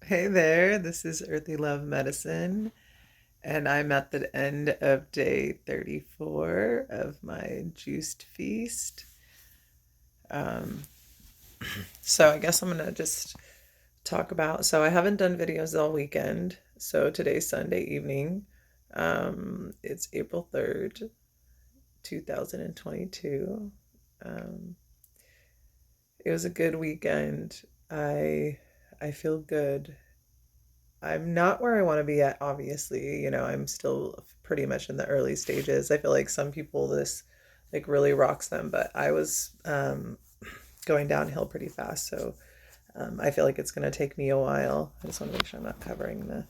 Hey there, this is Earthy Love Medicine, and I'm at the end of day 34 of my juiced feast. Um, so I guess I'm gonna just talk about. So I haven't done videos all weekend. So today's Sunday evening. It's April 3rd, 2022. Um, it was a good weekend. I feel good. I'm not where I want to be at, obviously. I'm still pretty much in the early stages. I feel like some people this like really rocks them, but I was going downhill pretty fast. So I feel like it's going to take me a while. I just want to make sure I'm not covering the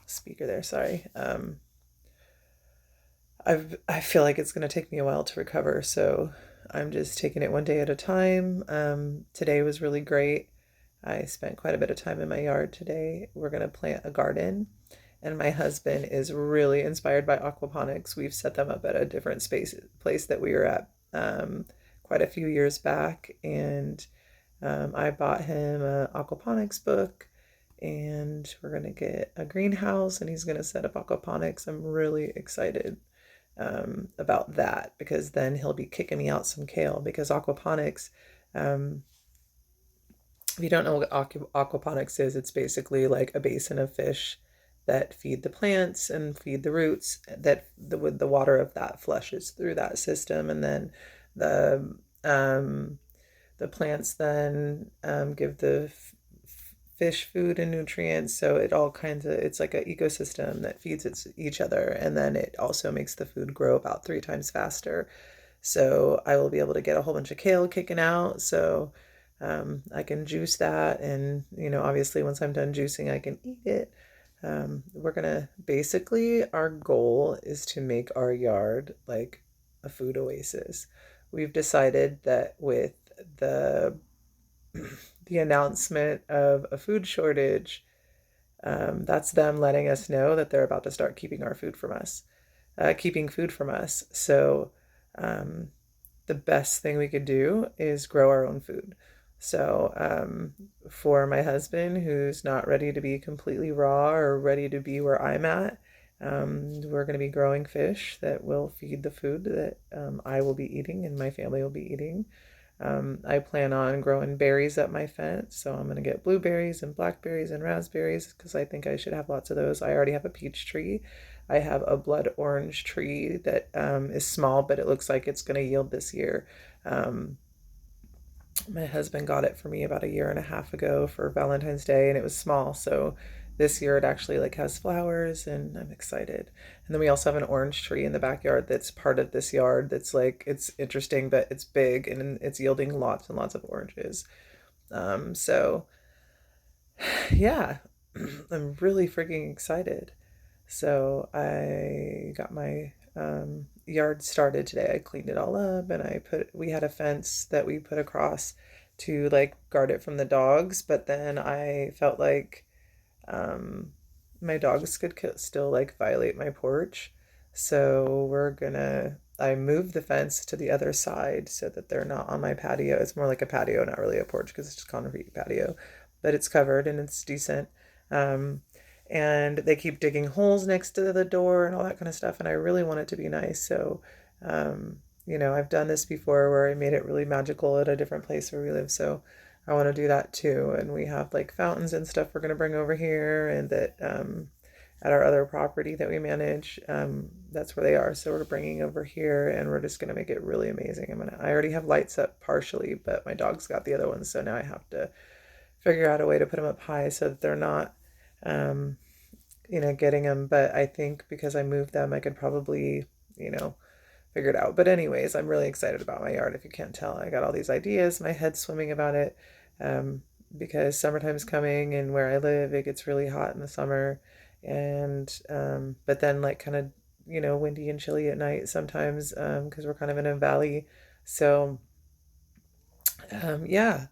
speaker there. Sorry. I feel like it's going to take me a while to recover. So I'm just taking it one day at a time. Today was really great. I spent quite a bit of time in my yard today. We're going to plant a garden, and my husband is really inspired by aquaponics. We've set them up at a different place that we were at quite a few years back, and I bought him a aquaponics book, and we're going to get a greenhouse, and he's going to set up aquaponics. I'm really excited about that because then he'll be kicking me out some kale because aquaponics. Um, if you don't know what aquaponics is, it's basically like a basin of fish that feed the plants and feed the roots that with the water of that flushes through that system, and then the the plants then give the fish food and nutrients. So it all kinds of it's like an ecosystem that feeds each other, and then it also makes the food grow about 3 times faster. So I will be able to get a whole bunch of kale kicking out. So I can juice that, and obviously, once I'm done juicing, I can eat it. We're gonna basically, our goal is to make our yard like a food oasis. We've decided that with the the announcement of a food shortage, that's them letting us know that they're about to start keeping food from us. So um, the best thing we could do is grow our own food. So, for my husband who's not ready to be completely raw or ready to be where I'm at, we're going to be growing fish that will feed the food that I will be eating and my family will be eating. I plan on growing berries at my fence, so I'm going to get blueberries and blackberries and raspberries because I think I should have lots of those. I already have a peach tree. I have a blood orange tree that is small, but it looks like it's going to yield this year. Um, my husband got it for me about a year and a half ago for Valentine's Day, and it was small, so this year it actually like has flowers, and I'm excited. And then we also have an orange tree in the backyard that's part of this yard that's like it's interesting, but it's big and it's yielding lots and lots of oranges. So yeah, I'm really freaking excited. So I got my yard started today. I cleaned it all up, and we had a fence that we put across to like guard it from the dogs, but then I felt like um, my dogs could still like violate my porch. So I moved the fence to the other side so that they're not on my patio. It's more like a patio, not really a porch because it's just concrete patio, but it's covered and it's decent. Um, and they keep digging holes next to the door and all that kind of stuff. And I really want it to be nice. So, I've done this before where I made it really magical at a different place where we live. So I want to do that too. And we have like fountains and stuff we're going to bring over here, and that at our other property that we manage, that's where they are. So we're bringing over here, and we're just going to make it really amazing. I already have lights up partially, but my dog's got the other ones. So now I have to figure out a way to put them up high so that they're not, um, getting them. But I think because I moved them, I could probably, you know, figure it out. But anyways, I'm really excited about my yard. If you can't tell, I got all these ideas. My head's swimming about it, um, because summertime's coming, and where I live, it gets really hot in the summer, and but then like kind of windy and chilly at night sometimes because we're kind of in a valley. So yeah,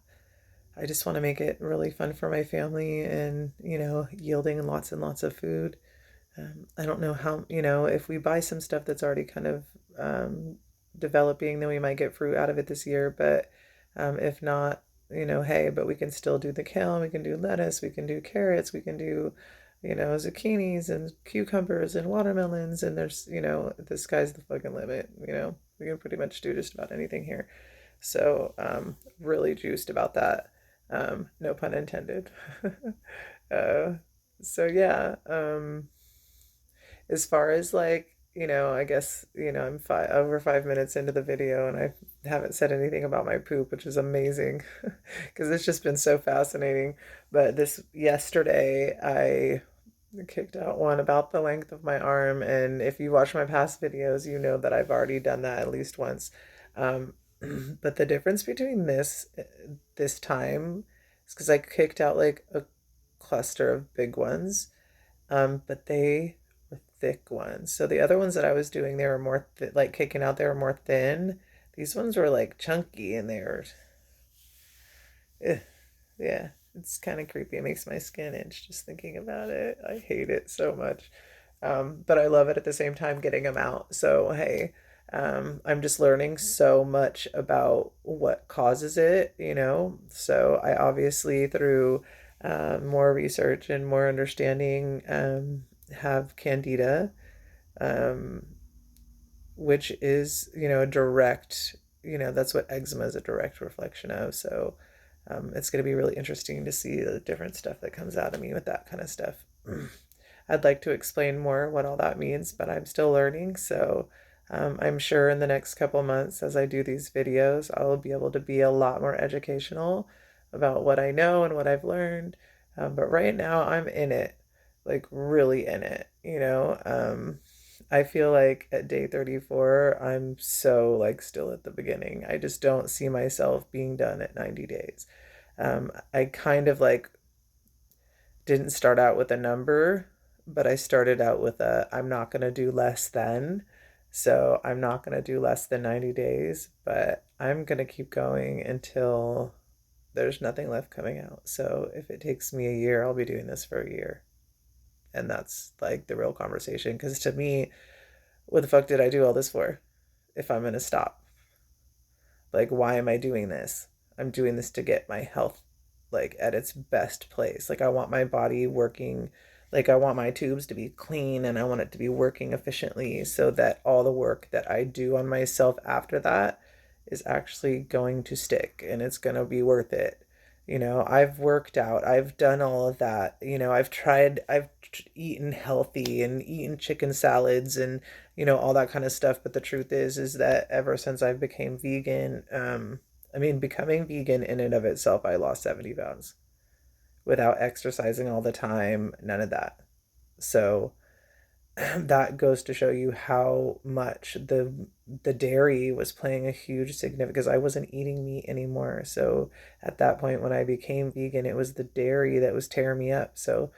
I just want to make it really fun for my family, and yielding lots and lots of food. I don't know how, if we buy some stuff that's already kind of developing, then we might get fruit out of it this year. But if not, hey, but we can still do the kale, we can do lettuce, we can do carrots, we can do, zucchinis and cucumbers and watermelons, and there's, the sky's the fucking limit, we can pretty much do just about anything here. So, really juiced about that. No pun intended. uh, so yeah, as far as like, I guess, I'm over 5 minutes into the video and I haven't said anything about my poop, which is amazing because it's just been so fascinating. But this yesterday, I kicked out one about the length of my arm, and if you watch my past videos, you know that I've already done that at least once. Um, but the difference between this time is because I kicked out like a cluster of big ones, but they were thick ones. So the other ones that I was doing, they were more like kicking out, they were more thin. These ones were like chunky and they were, eh, yeah, it's kind of creepy. It makes my skin itch just thinking about it. I hate it so much. But I love it at the same time getting them out. So, hey, I'm just learning so much about what causes it. So I obviously, through more research and more understanding, have candida, um, which is, a direct, that's what eczema is a direct reflection of. So it's going to be really interesting to see the different stuff that comes out of me with that kind of stuff. I'd like to explain more what all that means, but I'm still learning. So I'm sure in the next couple months, as I do these videos, I'll be able to be a lot more educational about what I know and what I've learned. But right now, I'm in it, like really in it. I feel like at day 34, I'm so like still at the beginning. I just don't see myself being done at 90 days. I kind of like didn't start out with a number, but I started out with I'm not going to do less than. So I'm not going to do less than 90 days, but I'm going to keep going until there's nothing left coming out. So if it takes me a year, I'll be doing this for a year. And that's like the real conversation. Because to me, what the fuck did I do all this for if I'm going to stop? Like, why am I doing this? I'm doing this to get my health like at its best place. Like, I want my body working, like, I want my tubes to be clean and I want it to be working efficiently so that all the work that I do on myself after that is actually going to stick and it's going to be worth it. I've worked out, I've done all of that. I've eaten healthy and eaten chicken salads and all that kind of stuff. But the truth is that ever since I became vegan, I mean, becoming vegan in and of itself, I lost 70 pounds without exercising all the time, none of that. So that goes to show you how much the dairy was playing a huge significant because I wasn't eating meat anymore. So at that point when I became vegan, it was the dairy that was tearing me up. So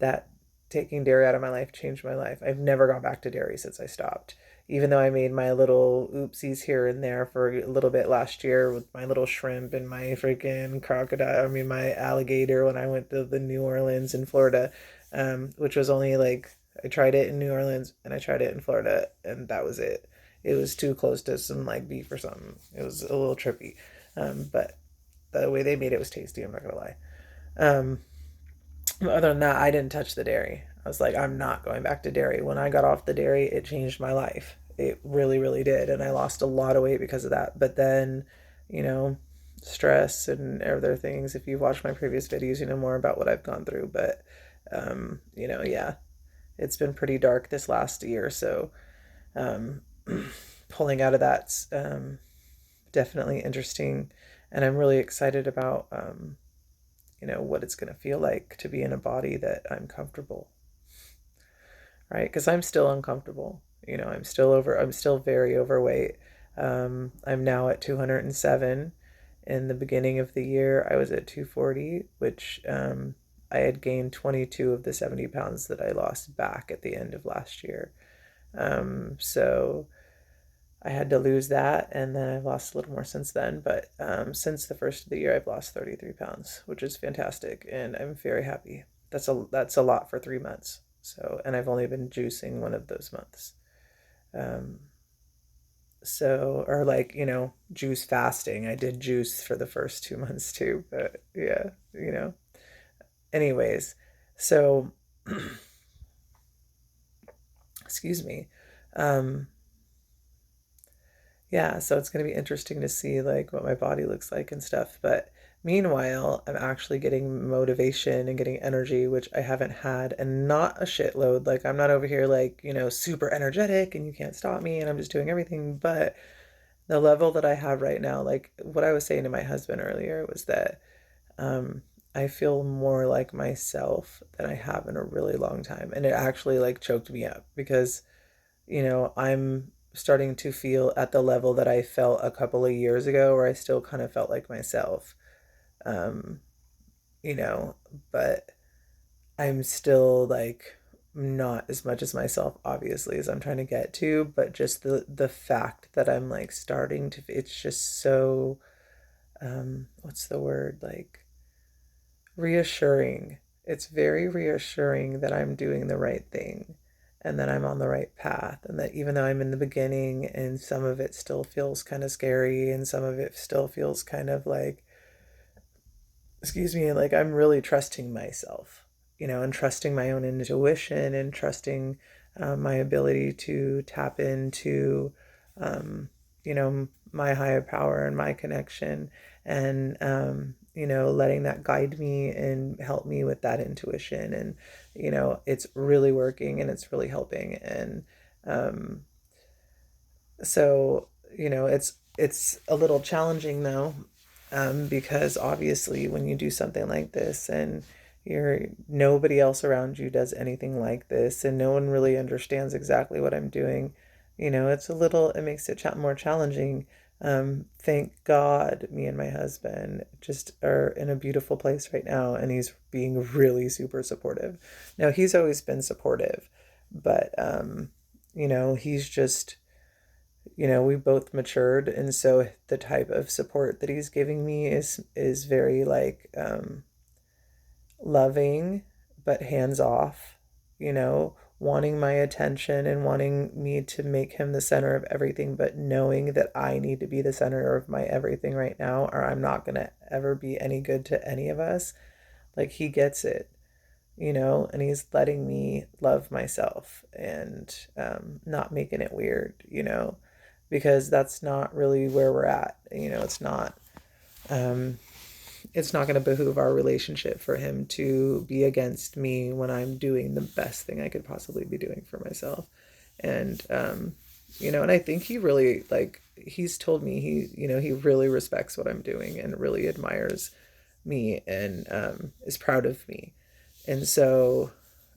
that taking dairy out of my life changed my life. I've never gone back to dairy since I stopped. Even though I made my little oopsies here and there for a little bit last year with my little shrimp and my freaking crocodile, I mean, my alligator when I went to the New Orleans in Florida, which was only like I tried it in New Orleans and I tried it in Florida, and that was it. It was too close to some like beef or something. It was a little trippy, but the way they made it was tasty. I'm not gonna lie. Um, other than that, I didn't touch the dairy. I was like, I'm not going back to dairy. When I got off the dairy, it changed my life. It really, really did, and I lost a lot of weight because of that. But then, you know, stress and other things. If you've watched my previous videos, you know more about what I've gone through. But, yeah, it's been pretty dark this last year. So um, pulling out of that's definitely interesting. And I'm really excited about, what it's going to feel like to be in a body that I'm comfortable, right? Because I'm still uncomfortable. I'm still very overweight. I'm now at 207. In the beginning of the year, I was at 240, which I had gained 22 of the 70 pounds that I lost back at the end of last year. So I had to lose that, and then I've lost a little more since then. But since the first of the year, I've lost 33 pounds, which is fantastic, and I'm very happy. That's a lot for 3 months. So, and I've only been juicing one of those months. Um, So, or like, juice fasting. I did juice for the first 2 months too, but yeah, anyways. So, excuse me. Um, yeah, so it's going to be interesting to see like what my body looks like and stuff. But meanwhile, I'm actually getting motivation and getting energy, which I haven't had, and not a shitload. Like I'm not over here like, super energetic and you can't stop me and I'm just doing everything. But the level that I have right now, like what I was saying to my husband earlier was that I feel more like myself than I have in a really long time. And it actually like choked me up because I'm starting to feel at the level that I felt a couple of years ago, where I still kind of felt like myself. Um, you know, but I'm still like not as much as myself, obviously, as I'm trying to get to, but just the fact that I'm like starting to, it's just so, what's the word? Like reassuring. It's very reassuring that I'm doing the right thing and that I'm on the right path. And that even though I'm in the beginning and some of it still feels kind of scary and some of it still feels kind of like, excuse me, like I'm really trusting myself, and trusting my own intuition and trusting my ability to tap into, my higher power and my connection, and letting that guide me and help me with that intuition. And it's really working and it's really helping. And um, so it's a little challenging though, because obviously when you do something like this and you're nobody else around you does anything like this and no one really understands exactly what I'm doing, it makes it more challenging. Thank God me and my husband just are in a beautiful place right now, and he's being really super supportive. Now, he's always been supportive, but he's just, we both matured, and so the type of support that he's giving me is very like loving but hands off, wanting my attention and wanting me to make him the center of everything, but knowing that I need to be the center of my everything right now, or I'm not going to ever be any good to any of us. Like he gets it, and he's letting me love myself and not making it weird, because that's not really where we're at. Um, it's not going to behoove our relationship for him to be against me when I'm doing the best thing I could possibly be doing for myself. And, and I think he really, like, he's told me he really respects what I'm doing and really admires me and is proud of me. And so,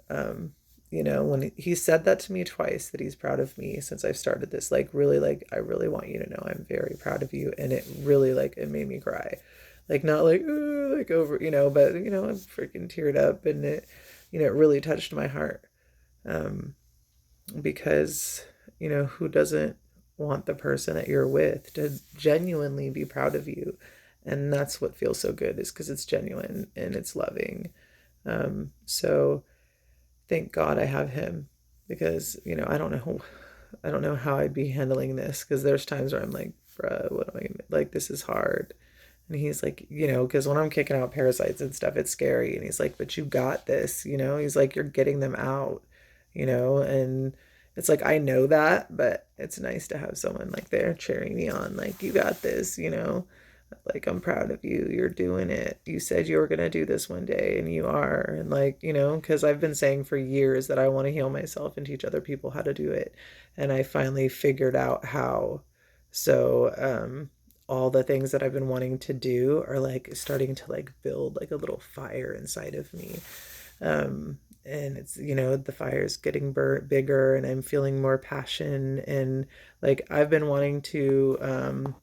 um, when he said that to me twice, that he's proud of me since I've started this, like, really, like, I really want you to know I'm very proud of you. And it really, like, it made me cry. Like, not like, ooh, like over, but, I'm freaking teared up, and it really touched my heart. Um, because, who doesn't want the person that you're with to genuinely be proud of you? And that's what feels so good, is because it's genuine and it's loving. So thank God I have him, because, I don't know how I'd be handling this, because there's times where I'm like, bruh, what am I gonna, like, this is hard. And he's like, because when I'm kicking out parasites and stuff, it's scary. And he's like, but you got this, he's like, you're getting them out, and it's like, I know that, but it's nice to have someone like there cheering me on, like, you got this, like, I'm proud of you. You're doing it. You said you were going to do this one day, and you are. And, like, because I've been saying for years that I want to heal myself and teach other people how to do it. And I finally figured out how. So, all the things that I've been wanting to do are like starting to like build like a little fire inside of me. And it's, the fire's getting bigger, and I'm feeling more passion. And like, I've been wanting to,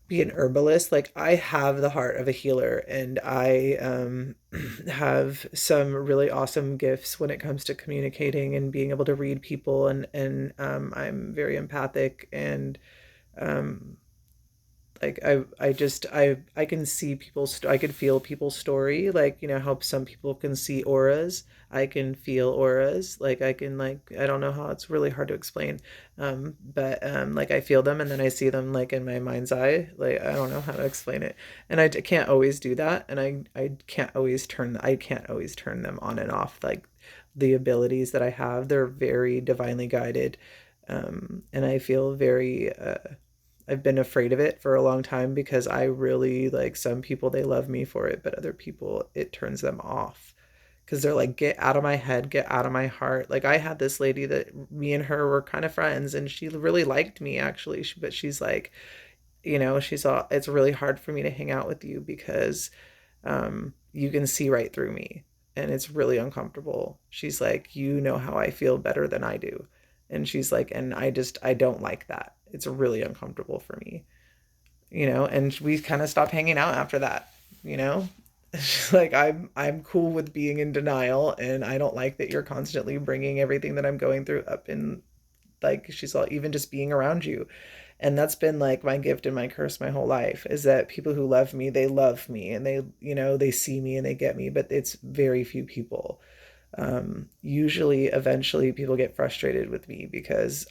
be an herbalist. Like, I have the heart of a healer, and I have some really awesome gifts when it comes to communicating and being able to read people, and I'm very empathic, and Like I can see I can feel people's story. Like, you know, how some people can see auras. I can feel auras. Like I can, like, I don't know how, it's really hard to explain. But like I feel them and then I see them like in my mind's eye. Like I don't know how to explain it. And can't always do that. And I can't always turn them on and off. Like the abilities that I have, they're very divinely guided. And I feel very I've been afraid of it for a long time because I really, like, some people, they love me for it, but other people, it turns them off because they're like, get out of my head, get out of my heart. Like, I had this lady that me and her were kind of friends, and she really liked me actually, but she's like, you know, she's all, it's really hard for me to hang out with you because you can see right through me and it's really uncomfortable. She's like, you know how I feel better than I do. And she's like, and I don't like that. It's really uncomfortable for me, you know, and we kind of stopped hanging out after that, you know. She's like, I'm cool with being in denial, and I don't like that you're constantly bringing everything that I'm going through up in, like, she's all, even just being around you. And that's been like my gift and my curse my whole life, is that people who love me, they love me and they, you know, they see me and they get me, but it's very few people. Usually eventually people get frustrated with me because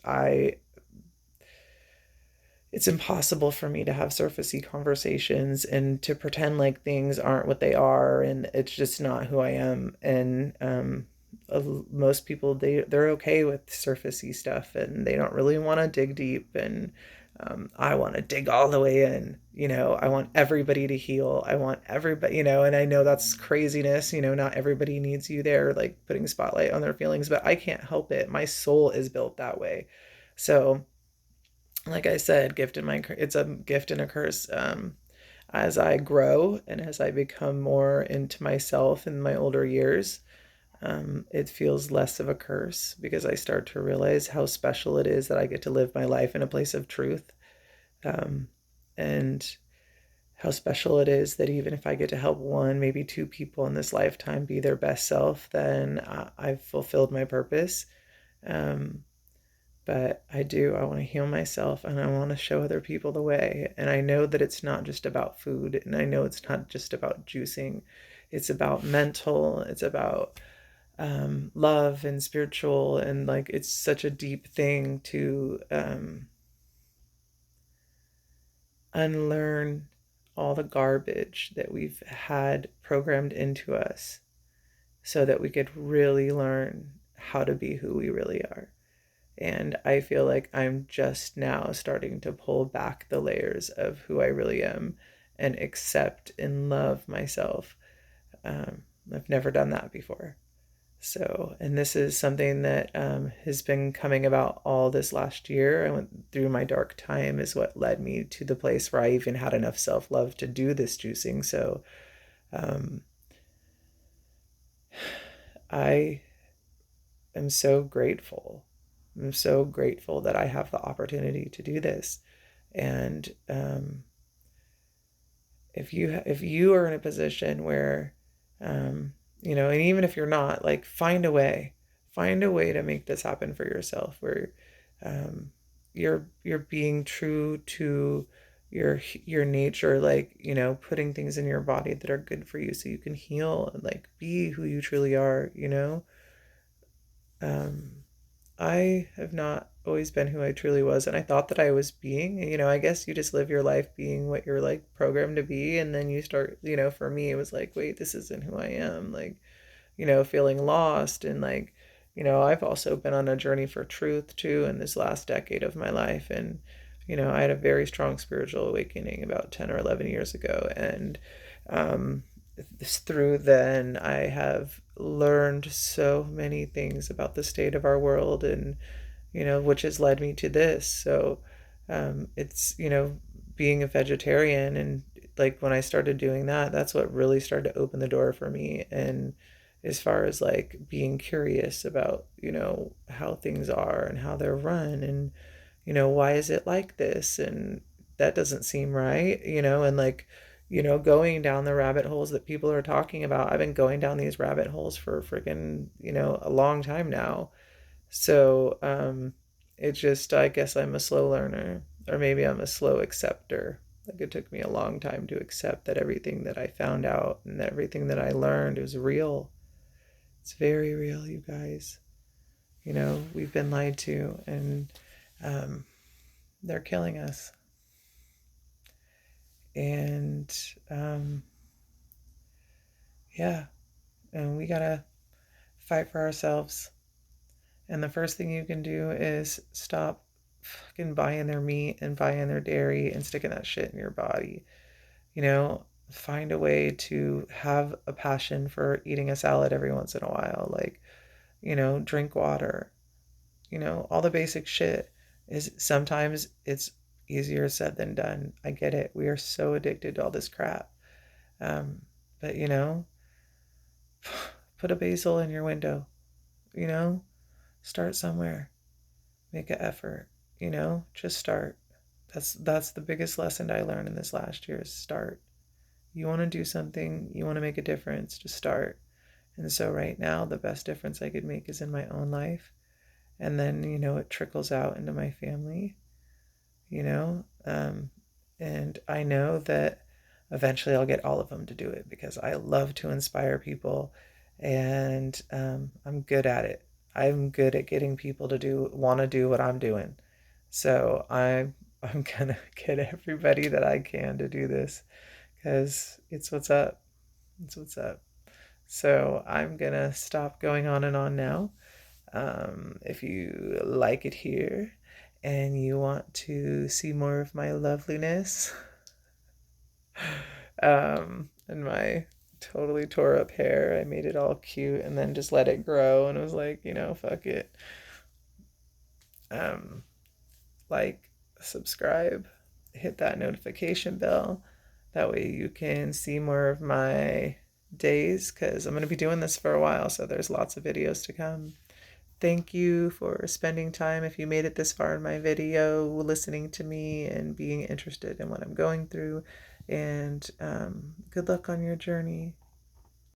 it's impossible for me to have surfacey conversations and to pretend like things aren't what they are, and it's just not who I am. And most people, they're okay with surfacey stuff and they don't really want to dig deep. And I want to dig all the way in. You know, I want everybody to heal. I want everybody, you know, and I know that's craziness. You know, not everybody needs you there, like putting spotlight on their feelings, but I can't help it. My soul is built that way. So, like I said, it's a gift and a curse. As I grow and as I become more into myself in my older years, it feels less of a curse because I start to realize how special it is that I get to live my life in a place of truth. Um, and how special it is that even if I get to help one, maybe two people in this lifetime be their best self, then I've fulfilled my purpose. Um, but I want to heal myself and I want to show other people the way. And I know that it's not just about food, and I know it's not just about juicing. It's about mental, it's about love and spiritual. And like, it's such a deep thing to unlearn all the garbage that we've had programmed into us so that we could really learn how to be who we really are. And I feel like I'm just now starting to pull back the layers of who I really am and accept and love myself. I've never done that before. So, and this is something that has been coming about all this last year. I went through my dark time, is what led me to the place where I even had enough self love to do this juicing. So, um, I am so grateful. I'm so grateful that I have the opportunity to do this. And if you are in a position where you know, and even if you're not, like, find a way to make this happen for yourself, where um, you're being true to your nature, like, you know, putting things in your body that are good for you so you can heal and like be who you truly are, you know. um, I have not always been who I truly was, and I thought that I was being, you know, I guess you just live your life being what you're like programmed to be, and then you start, you know, for me, it was like, wait, this isn't who I am. Like, you know, feeling lost. And like, you know, I've also been on a journey for truth too in this last decade of my life. And, you know, I had a very strong spiritual awakening about 10 or 11 years ago. And um, through then, I have learned so many things about the state of our world, and, you know, which has led me to this. So it's, you know, being a vegetarian, and like when I started doing that, that's what really started to open the door for me. And as far as like being curious about, you know, how things are and how they're run, and, you know, why is it like this? And that doesn't seem right, you know, and like, you know, going down the rabbit holes that people are talking about. I've been going down these rabbit holes for freaking, you know, a long time now. So, it just, I guess I'm a slow learner, or maybe I'm a slow acceptor. Like it took me a long time to accept that everything that I found out and everything that I learned was real. It's very real, you guys. You know, we've been lied to, and um, they're killing us. And yeah, and we gotta fight for ourselves. And the first thing you can do is stop fucking buying their meat and buying their dairy and sticking that shit in your body. You know, find a way to have a passion for eating a salad every once in a while. Like, you know, drink water. You know, all the basic shit is sometimes it's easier said than done. I get it. We are so addicted to all this crap. Um, but, you know, put a basil in your window, you know, start somewhere, make an effort, you know, just start. That's the biggest lesson I learned in this last year is start. You want to do something, you want to make a difference, just start. And so right now, the best difference I could make is in my own life. And then, you know, it trickles out into my family, you know. And I know that eventually I'll get all of them to do it because I love to inspire people and I'm good at it. I'm good at getting people to want to do what I'm doing. So I'm gonna get everybody that I can to do this because it's what's up. It's what's up. So I'm gonna stop going on and on now. If you like it here and you want to see more of my loveliness and my totally tore up hair, I made it all cute and then just let it grow and was like, you know, fuck it. Um, like, subscribe, hit that notification bell. That way you can see more of my days because I'm going to be doing this for a while, so there's lots of videos to come. Thank you for spending time if you made it this far in my video, listening to me and being interested in what I'm going through. And good luck on your journey.